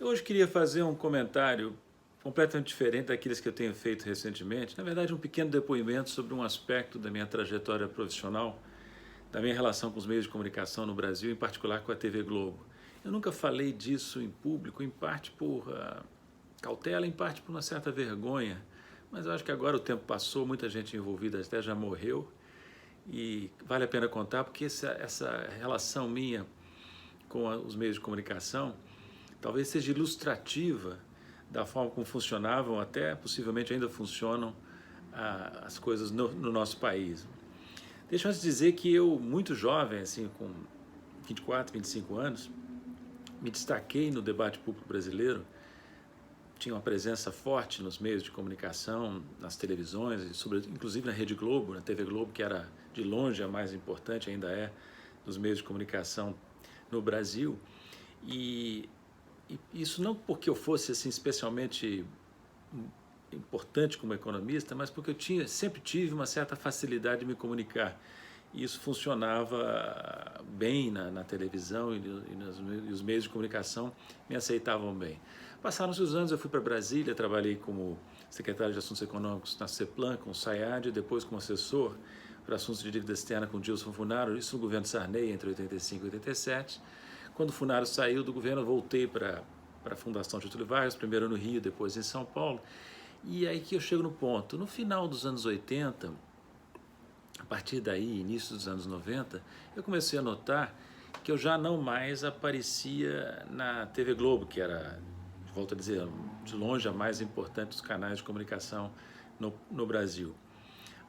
Eu hoje queria fazer um comentário completamente diferente daqueles que eu tenho feito recentemente. Na verdade, um pequeno depoimento sobre um aspecto da minha trajetória profissional, da minha relação com os meios de comunicação no Brasil, em particular com a TV Globo. Eu nunca falei disso em público, em parte por cautela, em parte por uma certa vergonha, mas eu acho que agora o tempo passou, muita gente envolvida até já morreu e vale a pena contar porque essa relação minha com os meios de comunicação talvez seja ilustrativa da forma como funcionavam, até possivelmente ainda funcionam as coisas no nosso país. Deixa eu dizer que eu, muito jovem, assim, com 24, 25 anos, me destaquei no debate público brasileiro, tinha uma presença forte nos meios de comunicação, nas televisões, inclusive na Rede Globo, na TV Globo, que era de longe a mais importante, ainda é, dos meios de comunicação no Brasil. E isso não porque eu fosse assim especialmente importante como economista, mas porque eu sempre tive uma certa facilidade de me comunicar. E isso funcionava bem na televisão e os meios de comunicação me aceitavam bem. Passaram-se os anos, eu fui para Brasília, trabalhei como secretário de Assuntos Econômicos na CEPLAN, com o Sayad, depois como assessor para assuntos de dívida externa com Dilson Funaro, isso no governo Sarney, entre 85 e 87. Quando o Funaro saiu do governo, eu voltei para a Fundação Getúlio Vargas, primeiro no Rio, depois em São Paulo. E aí que eu chego no ponto. No final dos anos 80, a partir daí, início dos anos 90, eu comecei a notar que eu já não mais aparecia na TV Globo, que era, volto a dizer, de longe a mais importante dos canais de comunicação no Brasil.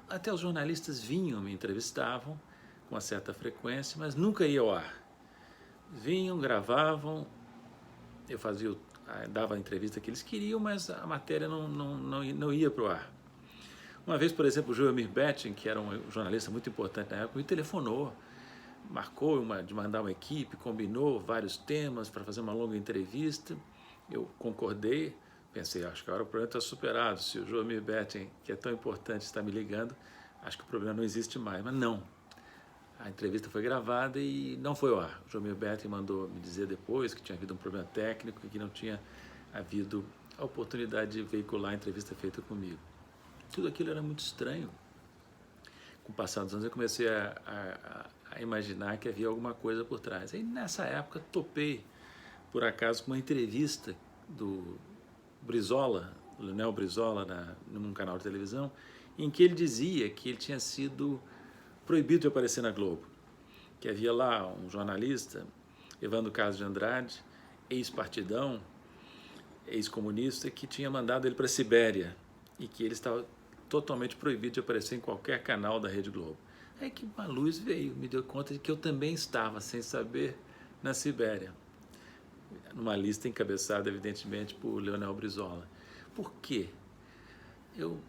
Até os jornalistas vinham, me entrevistavam com uma certa frequência, mas nunca ia ao ar. Vinham, gravavam, eu dava a entrevista que eles queriam, mas a matéria não ia para o ar. Uma vez, por exemplo, o Joelmir Betting, que era um jornalista muito importante na época, me telefonou, marcou de mandar uma equipe, combinou vários temas para fazer uma longa entrevista. Eu concordei, pensei, acho que agora o problema está superado. Se o Joelmir Betting, que é tão importante, está me ligando, acho que o problema não existe mais. Mas não. A entrevista foi gravada e não foi ao ar. O Joelmir Betting mandou me dizer depois que tinha havido um problema técnico e que não tinha havido a oportunidade de veicular a entrevista feita comigo. Tudo aquilo era muito estranho. Com o passar dos anos eu comecei a imaginar que havia alguma coisa por trás. Aí nessa época topei, por acaso, com uma entrevista do Brizola, do Leonel Brizola, num canal de televisão, em que ele dizia que ele tinha sido proibido de aparecer na Globo. Que havia lá um jornalista, Evandro Carlos de Andrade, ex-partidão, ex-comunista, que tinha mandado ele para a Sibéria e que ele estava totalmente proibido de aparecer em qualquer canal da Rede Globo. Aí que uma luz veio, me deu conta de que eu também estava, sem saber, na Sibéria. Numa lista encabeçada, evidentemente, por Leonel Brizola. Por quê? Eu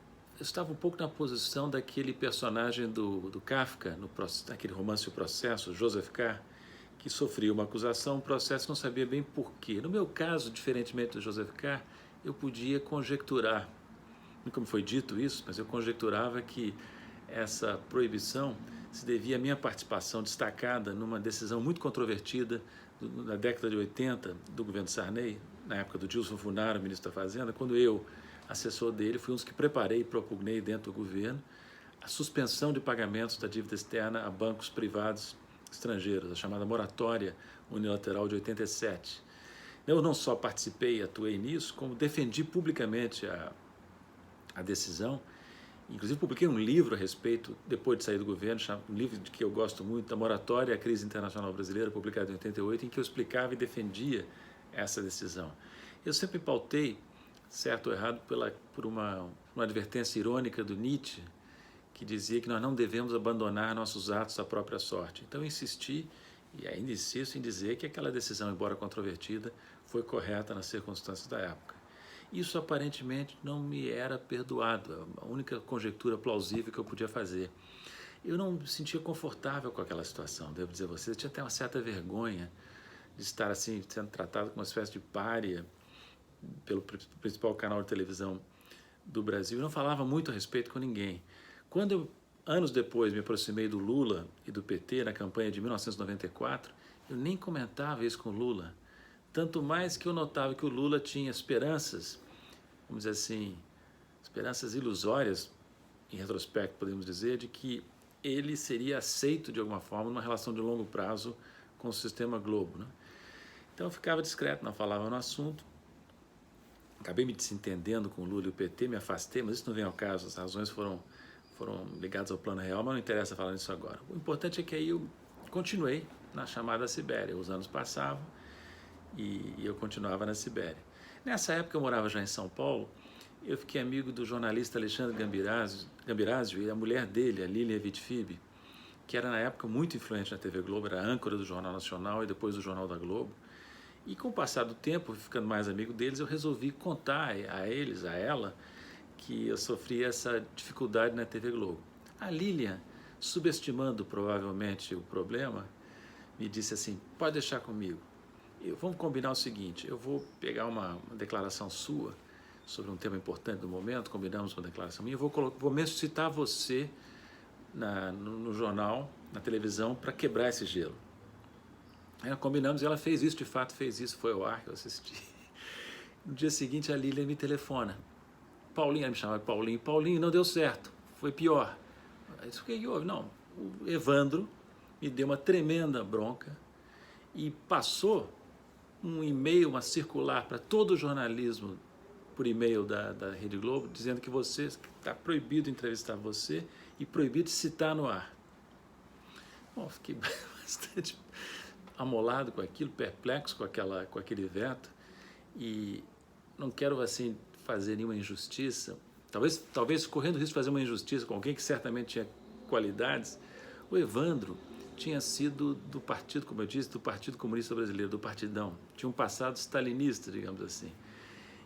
estava um pouco na posição daquele personagem do Kafka, naquele romance O Processo, Joseph K., que sofria uma acusação, um processo, não sabia bem por quê. No meu caso, diferentemente do Joseph K., eu podia conjecturar. Nunca me foi dito isso, mas eu conjecturava que essa proibição se devia à minha participação destacada numa decisão muito controvertida na década de 80 do governo Sarney, na época do Dilson Funaro, ministro da Fazenda, quando eu, assessor dele, fui um dos que preparei e propugnei dentro do governo a suspensão de pagamentos da dívida externa a bancos privados estrangeiros, a chamada moratória unilateral de 87. Eu não só participei e atuei nisso, como defendi publicamente a decisão. Inclusive publiquei um livro a respeito, depois de sair do governo, um livro que eu gosto muito, A Moratória e a Crise Internacional Brasileira, publicado em 88, em que eu explicava e defendia essa decisão. Eu sempre pautei, certo ou errado, por uma advertência irônica do Nietzsche, que dizia que nós não devemos abandonar nossos atos à própria sorte. Então eu insisti, e ainda insisto em dizer que aquela decisão, embora controvertida, foi correta nas circunstâncias da época. Isso aparentemente não me era perdoado, a única conjectura plausível que eu podia fazer. Eu não me sentia confortável com aquela situação, devo dizer a vocês, eu tinha até uma certa vergonha de estar assim, sendo tratado como uma espécie de pária pelo principal canal de televisão do Brasil. Eu não falava muito a respeito com ninguém. Quando eu, anos depois, me aproximei do Lula e do PT na campanha de 1994, eu nem comentava isso com o Lula, Tanto mais que eu notava que o Lula tinha esperanças, vamos dizer assim, esperanças ilusórias, em retrospecto podemos dizer, de que ele seria aceito de alguma forma numa relação de longo prazo com o sistema Globo, né? Então eu ficava discreto, não falava no assunto. Acabei me desentendendo com o Lula e o PT, me afastei, mas isso não vem ao caso, as razões foram ligadas ao plano real, mas não interessa falar nisso agora. O importante é que aí eu continuei na chamada Sibéria, os anos passavam e eu continuava na Sibéria. Nessa época eu morava já em São Paulo, eu fiquei amigo do jornalista Alexandre Gambirasio e a mulher dele, a Lília Vitfib, que era na época muito influente na TV Globo, era âncora do Jornal Nacional e depois do Jornal da Globo. E com o passar do tempo, ficando mais amigo deles, eu resolvi contar a eles, a ela, que eu sofria essa dificuldade na TV Globo. A Lília, subestimando provavelmente o problema, me disse assim, pode deixar comigo, vamos combinar o seguinte, eu vou pegar uma declaração sua sobre um tema importante do momento, combinamos uma declaração minha, eu vou mesmo citar você no jornal, na televisão, para quebrar esse gelo. Aí combinamos e ela fez isso, de fato fez isso, foi ao ar que eu assisti. No dia seguinte a Lília me telefona. Paulinho, ela me chamava de Paulinho. Paulinho, não deu certo, foi pior. Eu disse, o que houve? Não, o Evandro me deu uma tremenda bronca e passou um e-mail, uma circular para todo o jornalismo por e-mail da Rede Globo, dizendo que você está proibido de entrevistar você e proibido de citar no ar. Bom, fiquei bastante amolado com aquilo, perplexo com aquele veto e não quero assim fazer nenhuma injustiça, talvez correndo o risco de fazer uma injustiça com alguém que certamente tinha qualidades. O Evandro tinha sido do partido, como eu disse, do Partido Comunista Brasileiro, do Partidão, tinha um passado stalinista, digamos assim.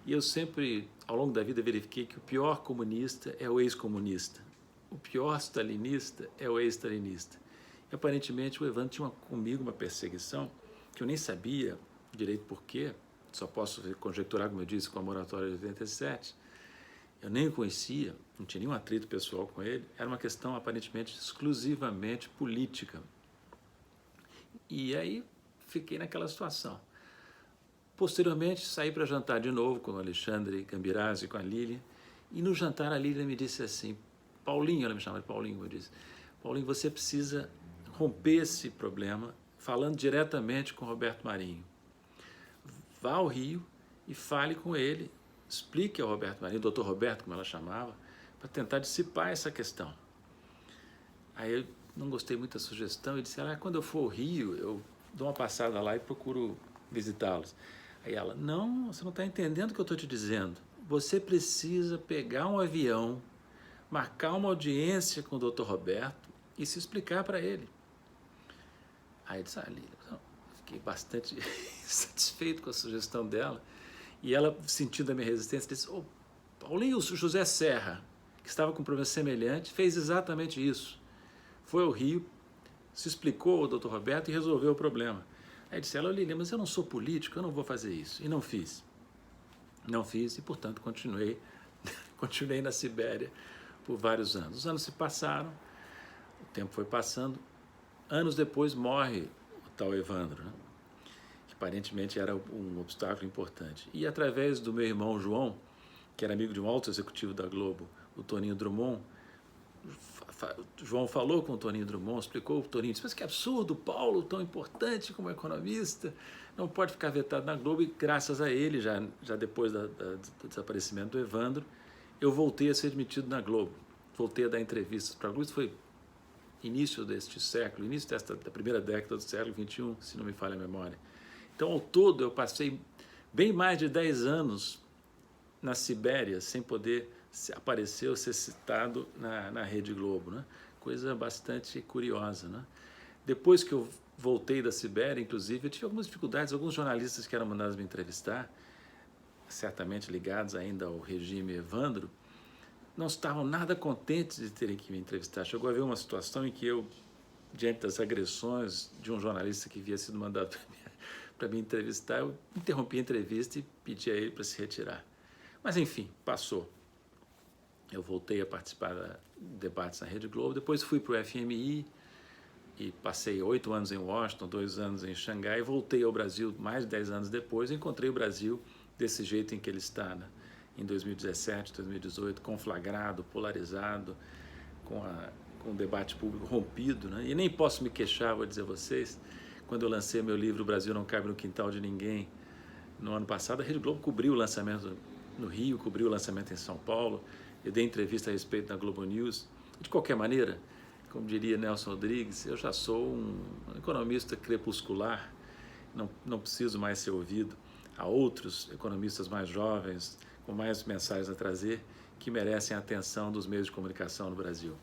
E eu sempre, ao longo da vida, verifiquei que o pior comunista é o ex-comunista, o pior stalinista é o ex-stalinista. E, aparentemente, o Evandro tinha comigo uma perseguição que eu nem sabia direito por quê, só posso conjecturar, como eu disse, com a moratória de 87. Eu nem o conhecia, não tinha nenhum atrito pessoal com ele, era uma questão aparentemente exclusivamente política. E aí fiquei naquela situação. Posteriormente, saí para jantar de novo com o Alexandre Gambirasio e com a Lília, e no jantar a Lília me disse assim, Paulinho, ela me chama de Paulinho, como eu disse, Paulinho, você precisa romper esse problema falando diretamente com o Roberto Marinho. Vá ao Rio e fale com ele, explique ao Roberto Marinho, doutor Roberto, como ela chamava, para tentar dissipar essa questão. Aí eu não gostei muito da sugestão e disse, quando eu for ao Rio, eu dou uma passada lá e procuro visitá-los. Aí ela, não, você não está entendendo o que eu estou te dizendo. Você precisa pegar um avião, marcar uma audiência com o doutor Roberto e se explicar para ele. Aí eu disse, Lília, fiquei bastante satisfeito com a sugestão dela. E ela, sentindo a minha resistência, disse, Paulinho, o José Serra, que estava com um problema semelhante, fez exatamente isso. Foi ao Rio, se explicou ao doutor Roberto e resolveu o problema. Aí disse ela, Lília, mas eu não sou político, eu não vou fazer isso. E não fiz. Não fiz e, portanto, continuei na Sibéria por vários anos. Os anos se passaram, o tempo foi passando. Anos depois morre o tal Evandro, né? Que aparentemente era um obstáculo importante. E através do meu irmão João, que era amigo de um alto executivo da Globo, o Toninho Drummond, João falou com o Toninho Drummond, explicou, o Toninho disse, mas que absurdo, Paulo, tão importante como economista, não pode ficar vetado na Globo, e graças a ele, já depois do desaparecimento do Evandro, eu voltei a ser admitido na Globo, voltei a dar entrevistas para a Globo, isso foi início deste século, início da primeira década do século XXI, se não me falha a memória. Então, ao todo, eu passei bem mais de 10 anos na Sibéria, sem poder aparecer ou ser citado na Rede Globo, né? Coisa bastante curiosa, né? Depois que eu voltei da Sibéria, inclusive, eu tive algumas dificuldades, alguns jornalistas que eram mandados me entrevistar, certamente ligados ainda ao regime Evandro, não estavam nada contentes de terem que me entrevistar. Chegou a haver uma situação em que eu, diante das agressões de um jornalista que havia sido mandado para me entrevistar, eu interrompi a entrevista e pedi a ele para se retirar. Mas, enfim, passou. Eu voltei a participar de debates na Rede Globo, depois fui para o FMI e passei 8 anos em Washington, 2 anos em Xangai, e voltei ao Brasil mais de 10 anos depois, e encontrei o Brasil desse jeito em que ele está, né? Em 2017, 2018, conflagrado, polarizado, com o debate público rompido, né? E nem posso me queixar, vou dizer a vocês, quando eu lancei meu livro O Brasil Não Cabe no Quintal de Ninguém, no ano passado, a Rede Globo cobriu o lançamento no Rio, cobriu o lançamento em São Paulo, eu dei entrevista a respeito na Globo News. De qualquer maneira, como diria Nelson Rodrigues, eu já sou um economista crepuscular, não preciso mais ser ouvido. Há outros economistas mais jovens, com mais mensagens a trazer, que merecem a atenção dos meios de comunicação no Brasil.